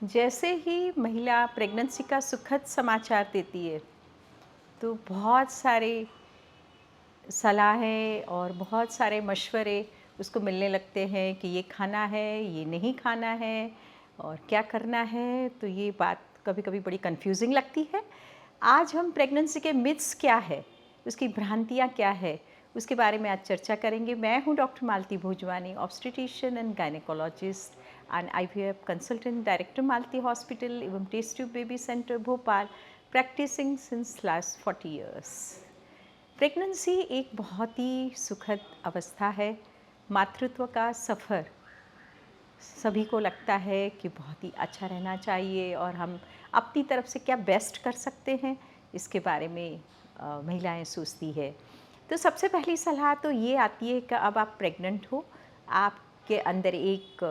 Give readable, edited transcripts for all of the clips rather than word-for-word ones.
जैसे ही महिला प्रेगनेंसी का सुखद समाचार देती है, तो बहुत सारे सलाहें और बहुत सारे मशवरे उसको मिलने लगते हैं कि ये खाना है, ये नहीं खाना है और क्या करना है। तो ये बात कभी-कभी बड़ी कन्फ्यूज़िंग लगती है। आज हम प्रेगनेंसी के मिथ्स क्या है, उसकी भ्रांतियाँ क्या है, उसके बारे में आज चर्चा करेंगे। मैं हूँ doctor Malti Bhojwani, obstetrician and gynaecologist and IVF consultant, director Malti hospital एवं test tube baby centre Bhopal, practising since last 40 years. Pregnancy एक बहुत ही सुखद अवस्था है। मातृत्व का सफ़र सभी को लगता है कि बहुत ही अच्छा रहना चाहिए और हम अपनी तरफ से क्या बेस्ट कर सकते हैं, इसके बारे में महिलाएं सोचती है। तो सबसे पहली सलाह तो ये आती है कि अब आप प्रेग्नेंट हो, आपके अंदर एक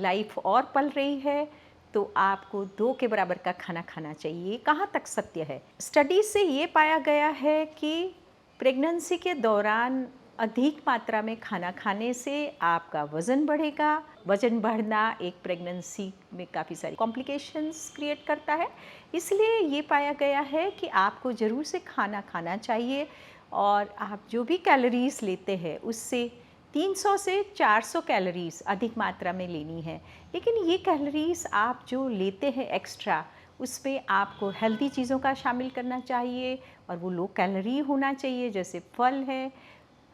लाइफ और पल रही है, तो आपको 2 के बराबर का खाना खाना चाहिए। कहाँ तक सत्य है? स्टडीज़ से ये पाया गया है कि प्रेगनेंसी के दौरान अधिक मात्रा में खाना खाने से आपका वज़न बढ़ेगा। वज़न बढ़ना एक प्रेगनेंसी में काफ़ी सारी कॉम्प्लिकेशंस क्रिएट करता है। इसलिए ये पाया गया है कि आपको ज़रूर से खाना खाना चाहिए और आप जो भी कैलोरीज़ लेते हैं उससे 300 से 400 कैलोरीज़ अधिक मात्रा में लेनी है। लेकिन ये कैलोरीज़ आप जो लेते हैं एक्स्ट्रा, उसमें आपको हेल्दी चीज़ों का शामिल करना चाहिए और वो लो कैलोरी होना चाहिए, जैसे फल हैं,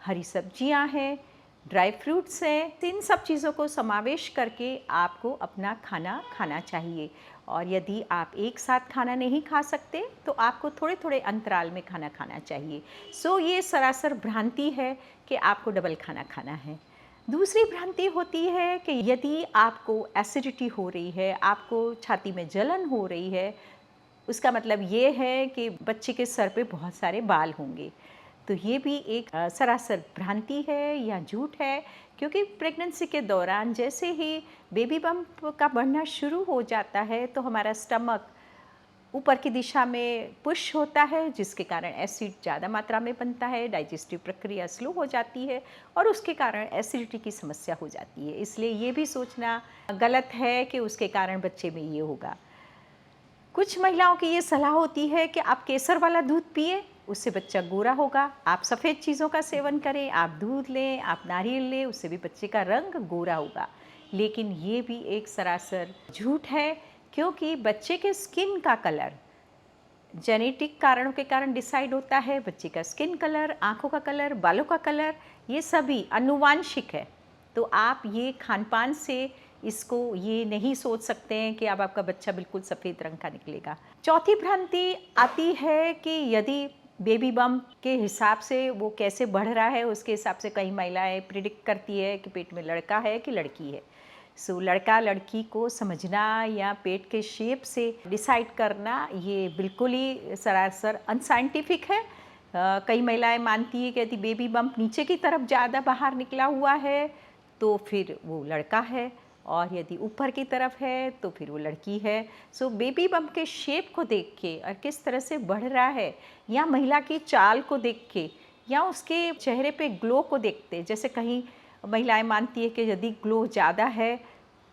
हरी सब्जियां हैं, ड्राई फ्रूट्स हैं। इन सब चीज़ों को समावेश करके आपको अपना खाना खाना चाहिए। और यदि आप एक साथ खाना नहीं खा सकते तो आपको थोड़े थोड़े अंतराल में खाना खाना चाहिए। ये सरासर भ्रांति है कि आपको डबल खाना खाना है। दूसरी भ्रांति होती है कि यदि आपको एसिडिटी हो रही है, आपको छाती में जलन हो रही है, उसका मतलब ये है कि बच्चे के सर पे बहुत सारे बाल होंगे। तो ये भी एक सरासर भ्रांति है या झूठ है, क्योंकि प्रेगनेंसी के दौरान जैसे ही बेबी बम्प का बढ़ना शुरू हो जाता है तो हमारा स्टमक ऊपर की दिशा में पुश होता है, जिसके कारण एसिड ज़्यादा मात्रा में बनता है, डाइजेस्टिव प्रक्रिया स्लो हो जाती है और उसके कारण एसिडिटी की समस्या हो जाती है। इसलिए ये भी सोचना गलत है कि उसके कारण बच्चे में ये होगा। कुछ महिलाओं की ये सलाह होती है कि आप केसर वाला दूध पिए, उससे बच्चा गोरा होगा। आप सफ़ेद चीज़ों का सेवन करें, आप दूध लें, आप नारियल लें, उससे भी बच्चे का रंग गोरा होगा। लेकिन ये भी एक सरासर झूठ है, क्योंकि बच्चे के स्किन का कलर जेनेटिक कारणों के कारण डिसाइड होता है। बच्चे का स्किन कलर, आँखों का कलर, बालों का कलर, ये सभी आनुवांशिक है। तो आप ये खान-पान से इसको ये नहीं सोच सकते हैं कि अब आपका बच्चा बिल्कुल सफ़ेद रंग का निकलेगा। चौथी भ्रांति आती है कि यदि बेबी बम्प के हिसाब से वो कैसे बढ़ रहा है, उसके हिसाब से कई महिलाएँ प्रिडिक्ट करती है कि पेट में लड़का है कि लड़की है। लड़का लड़की को समझना या पेट के शेप से डिसाइड करना ये बिल्कुल ही सरासर अनसाइंटिफिक है। कई महिलाएं मानती है कि यदि बेबी बम्प नीचे की तरफ ज़्यादा बाहर निकला हुआ है तो फिर वो लड़का है, और यदि ऊपर की तरफ है तो फिर वो लड़की है। बेबी बम्प के शेप को देख के और किस तरह से बढ़ रहा है, या महिला की चाल को देख के, या उसके चेहरे पे ग्लो को देखते, जैसे कहीं महिलाएं मानती है कि यदि ग्लो ज़्यादा है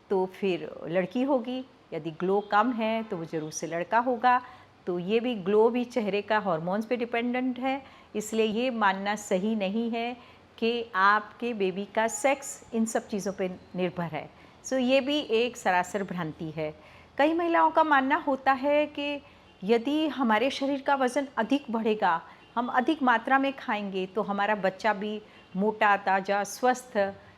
तो फिर लड़की होगी, यदि ग्लो कम है तो वो ज़रूर से लड़का होगा। तो ये भी ग्लो भी चेहरे का हार्मोन्स पे डिपेंडेंट है, इसलिए ये मानना सही नहीं है कि आपके बेबी का सेक्स इन सब चीज़ों पे निर्भर है। ये भी एक सरासर भ्रांति है। कई महिलाओं का मानना होता है कि यदि हमारे शरीर का वज़न अधिक बढ़ेगा, हम अधिक मात्रा में खाएंगे, तो हमारा बच्चा भी मोटा, ताज़ा, स्वस्थ,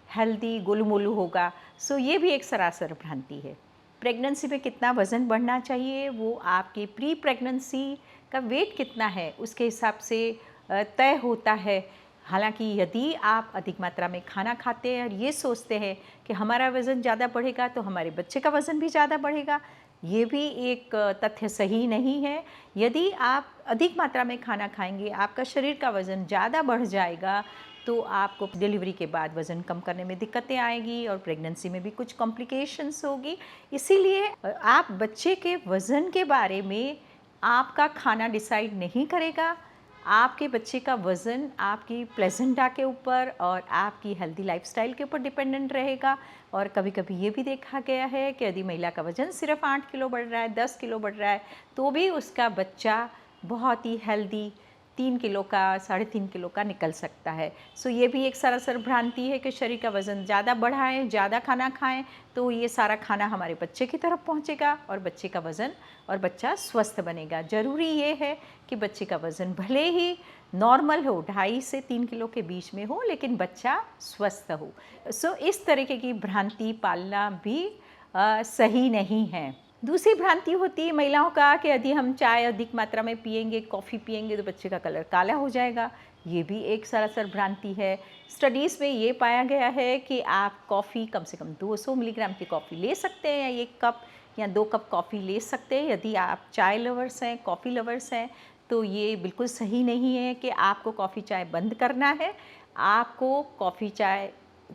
हेल्दी, गोलू-मोलू होगा। ये भी एक सरासर भ्रांति है। प्रेगनेंसी में कितना वज़न बढ़ना चाहिए, वो आपकी प्री प्रेगनेंसी का वेट कितना है, उसके हिसाब से तय होता है। हालाँकि यदि आप अधिक मात्रा में खाना खाते हैं और ये सोचते हैं कि हमारा वज़न ज़्यादा बढ़ेगा तो हमारे बच्चे का वज़न भी ज़्यादा बढ़ेगा, ये भी एक तथ्य सही नहीं है। यदि आप अधिक मात्रा में खाना खाएँगे, आपका शरीर का वज़न ज़्यादा बढ़ जाएगा, तो आपको डिलीवरी के बाद वज़न कम करने में दिक्कतें आएगी और प्रेगनेंसी में भी कुछ कॉम्प्लिकेशंस होगी। इसीलिए आप बच्चे के वज़न के बारे में आपका खाना डिसाइड नहीं करेगा। आपके बच्चे का वज़न आपकी प्लेसेंटा के ऊपर और आपकी हेल्दी लाइफ़स्टाइल के ऊपर डिपेंडेंट रहेगा। और कभी-कभी ये भी देखा गया है कि यदि महिला का वज़न सिर्फ़ 8 किलो बढ़ रहा है, 10 किलो बढ़ रहा है, तो भी उसका बच्चा बहुत ही हेल्दी 3 किलो का, 3.5 किलो का निकल सकता है। सो ये भी एक सरासर भ्रांति है कि शरीर का वज़न ज़्यादा बढ़ाएँ, ज़्यादा खाना खाएँ, तो ये सारा खाना हमारे बच्चे की तरफ पहुँचेगा और बच्चे का वज़न और बच्चा स्वस्थ बनेगा। ज़रूरी ये है कि बच्चे का वज़न भले ही नॉर्मल हो, 2.5 से 3 किलो के बीच में हो, लेकिन बच्चा स्वस्थ हो। सो इस तरीके की भ्रांति पालना भी सही नहीं है। दूसरी भ्रांति होती है महिलाओं का कि यदि हम चाय अधिक मात्रा में पिएंगे, कॉफ़ी पिएंगे, तो बच्चे का कलर काला हो जाएगा। ये भी एक सरासर भ्रांति है। स्टडीज़ में ये पाया गया है कि आप कॉफ़ी कम से कम 200 मिलीग्राम की कॉफ़ी ले सकते हैं, या 1 कप या 2 कप कॉफ़ी ले सकते हैं। यदि आप चाय लवर्स हैं, कॉफ़ी लवर्स हैं, तो ये बिल्कुल सही नहीं है कि आपको कॉफ़ी चाय बंद करना है। आपको कॉफ़ी चाय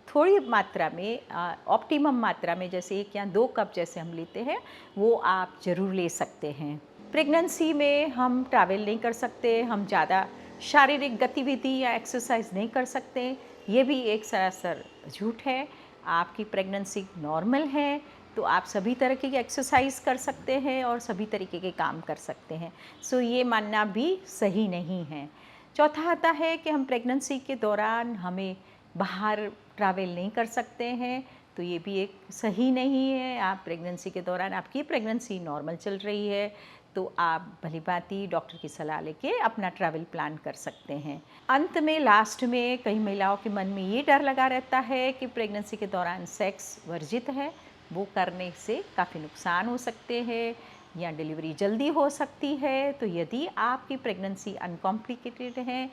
थोड़ी मात्रा में, ऑप्टिमम मात्रा में, जैसे 1 या 2 कप जैसे हम लेते हैं, वो आप ज़रूर ले सकते हैं। प्रेगनेंसी में हम ट्रैवल नहीं कर सकते, हम ज़्यादा शारीरिक गतिविधि या एक्सरसाइज नहीं कर सकते, ये भी एक सरासर झूठ है। आपकी प्रेगनेंसी नॉर्मल है, तो आप सभी तरीके की एक्सरसाइज कर सकते हैं और सभी तरीके के काम कर सकते हैं। सो ये मानना भी सही नहीं है। चौथा आता है कि हम प्रेगनेंसी के दौरान हमें बाहर ट्रैवल नहीं कर सकते हैं, तो ये भी एक सही नहीं है। आप प्रेगनेंसी के दौरान, आपकी प्रेगनेंसी नॉर्मल चल रही है, तो आप भलीभांति डॉक्टर की सलाह लेके अपना ट्रैवल प्लान कर सकते हैं। अंत में, लास्ट में, कई महिलाओं के मन में ये डर लगा रहता है कि प्रेगनेंसी के दौरान सेक्स वर्जित है, वो करने से काफ़ी नुकसान हो सकते हैं या डिलीवरी जल्दी हो सकती है। तो यदि आपकी प्रेगनेंसी अनकॉम्प्लिकेटेड है,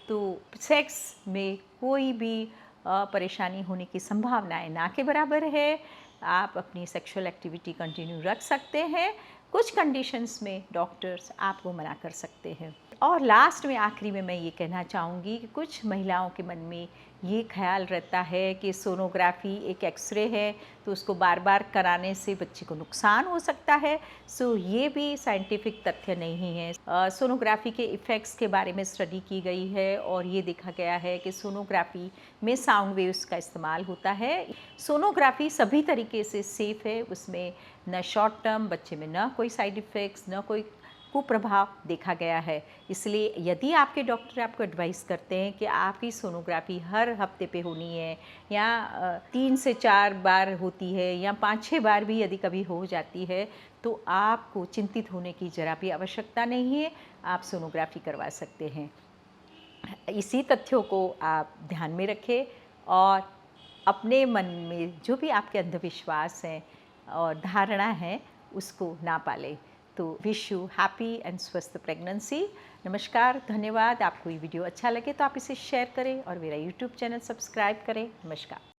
तो सेक्स में कोई भी परेशानी होने की संभावनाएं ना के बराबर है। आप अपनी सेक्सुअल एक्टिविटी कंटिन्यू रख सकते हैं। कुछ कंडीशंस में डॉक्टर्स आपको मना कर सकते हैं। और लास्ट में, आखिरी में, मैं ये कहना चाहूँगी कि कुछ महिलाओं के मन में ये ख्याल रहता है कि सोनोग्राफी एक एक्सरे है, तो उसको बार बार कराने से बच्चे को नुकसान हो सकता है। सो ये भी साइंटिफिक तथ्य नहीं है। सोनोग्राफी के इफ़ेक्ट्स के बारे में स्टडी की गई है और ये देखा गया है कि सोनोग्राफी में साउंड वेव्स का इस्तेमाल होता है। सोनोग्राफी सभी तरीके से सेफ़ है, उसमें न शॉर्ट टर्म बच्चे में न कोई साइड इफ़ेक्ट्स, न कोई कुप्रभाव देखा गया है। इसलिए यदि आपके डॉक्टर आपको एडवाइस करते हैं कि आपकी सोनोग्राफी हर हफ्ते पे होनी है, या 3 से 4 बार होती है, या 5-6 बार भी यदि कभी हो जाती है, तो आपको चिंतित होने की ज़रा भी आवश्यकता नहीं है। आप सोनोग्राफी करवा सकते हैं। इसी तथ्यों को आप ध्यान में रखें और अपने मन में जो भी आपके अंधविश्वास हैं और धारणा है, उसको ना पालें। तो विश यू हैप्पी एंड स्वस्थ प्रेगनेंसी। नमस्कार, धन्यवाद। आपको ये वीडियो अच्छा लगे तो आप इसे शेयर करें और मेरा यूट्यूब चैनल सब्सक्राइब करें। नमस्कार।